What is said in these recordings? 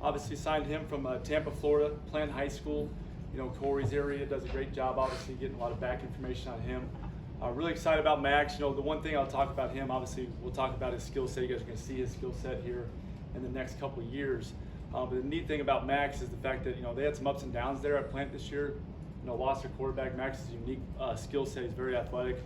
Obviously signed him from Tampa, Florida, Plant High School. You know, Corey's area does a great job, obviously, getting a lot of back information on him. Really excited about Max. You know, the one thing I'll talk about him, obviously, we'll talk about his skill set. You guys are going to see his skill set here in the next couple of years. But the neat thing about Max is the fact that, you know, they had some ups and downs there at Plant this year. You know, lost their quarterback. Max's unique skill set. He's very athletic,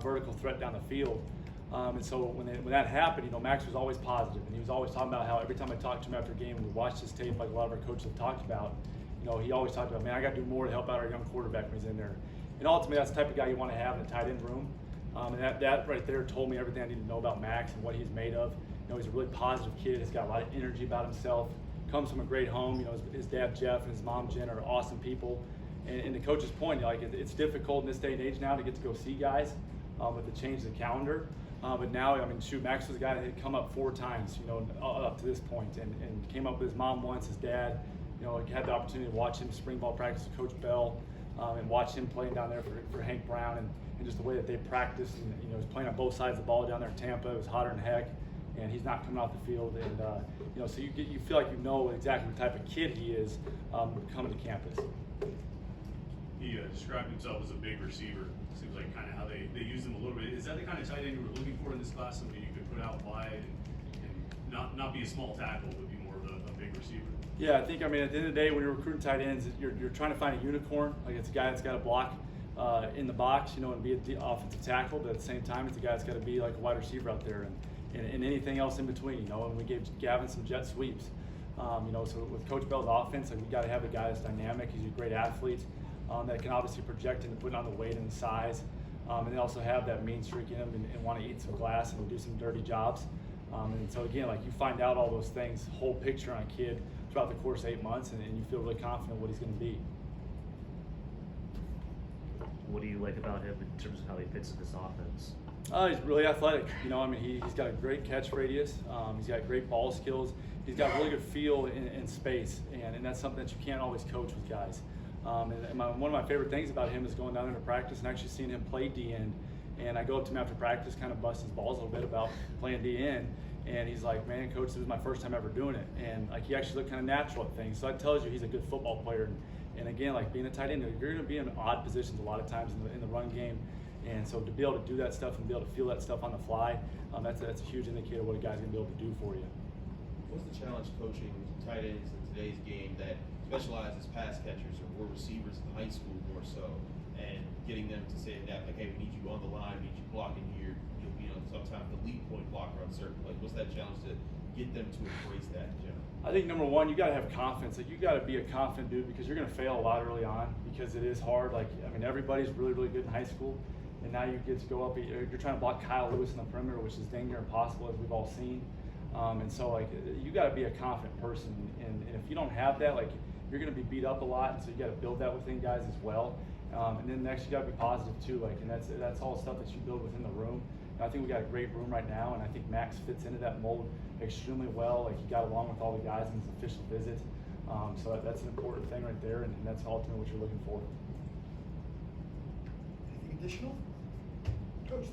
vertical threat down the field. And so when that happened, you know, Max was always positive, and he was always talking about how every time I talked to him after a game, and we watched his tape like a lot of our coaches have talked about, you know, he always talked about, man, I got to do more to help out our young quarterback when he's in there. And ultimately, that's the type of guy you want to have in the tight end room. And that right there told me everything I need to know about Max and what he's made of. You know, he's a really positive kid. He's got a lot of energy about himself. Comes from a great home. You know, his dad Jeff and his mom Jen are awesome people. And the coach's point, like, it's difficult in this day and age now to get to go see guys with the change of the calendar. But now, I mean, shoot, Max was a guy that had come up 4 times, you know, up to this point, and came up with his mom once, his dad. You know, had the opportunity to watch him spring ball practice with Coach Bell, and watch him playing down there for Hank Brown, and just the way that they practiced. And, you know, he's playing on both sides of the ball down there in Tampa. It was hotter than heck, and he's not coming off the field. And you know, so you feel like you know exactly what type of kid he is coming to campus. He described himself as a big receiver. Seems like kind of how they use him a little bit. Is that the kind of tight end you were looking for in this class? Somebody you could put out wide and not be a small tackle, but be more of a big receiver? Yeah, I think, I mean, at the end of the day, when you're recruiting tight ends, you're trying to find a unicorn. Like, it's a guy that's got to block in the box, you know, and be an offensive tackle, but at the same time, it's a guy that's got to be like a wide receiver out there and anything else in between, you know. And we gave Gavin some jet sweeps. You know, so with Coach Bell's offense, like, we got to have a guy that's dynamic. He's a great athlete that can obviously project into putting on the weight and the size, and then also have that mean streak in him and want to eat some glass and do some dirty jobs. And so again, like, you find out all those things, whole picture on a kid throughout the course of 8 months, and you feel really confident what he's going to be. What do you like about him in terms of how he fits in this offense? He's really athletic. You know, I mean, he's got a great catch radius. He's got great ball skills. He's got really good feel in space, and that's something that you can't always coach with guys. And one of my favorite things about him is going down into practice and actually seeing him play D-end. And I go up to him after practice, kind of bust his balls a little bit about playing D-end. And he's like, man, coach, this was my first time ever doing it. And like, he actually looked kind of natural at things. So that tells you he's a good football player. And again, like, being a tight end, you're going to be in odd positions a lot of times in the run game. And so to be able to do that stuff and be able to feel that stuff on the fly, that's a huge indicator of what a guy's going to be able to do for you. What's the challenge coaching tight ends in today's game that specialize as pass catchers or were receivers in high school more so, and getting them to say that, like, hey, we need you on the line, we need you blocking here, you'll be on sometimes the lead point blocker on certain plays. What's that challenge to get them to embrace that in general? I think number one, you got to have confidence. Like, you got to be a confident dude, because you're going to fail a lot early on, because it is hard. Like, I mean, everybody's really, really good in high school, and now you get to go up. You're trying to block Kyle Lewis in the perimeter, which is dang near impossible, as we've all seen. And so, like, you got to be a confident person, and if you don't have that, like, you're going to be beat up a lot, and so you got to build that within guys as well. And then next, you got to be positive too, like, and that's all stuff that you build within the room. And I think we got a great room right now, and I think Max fits into that mold extremely well. Like, he got along with all the guys in his official visit, so that's an important thing right there, and that's ultimately what you're looking for. Anything additional? Coach.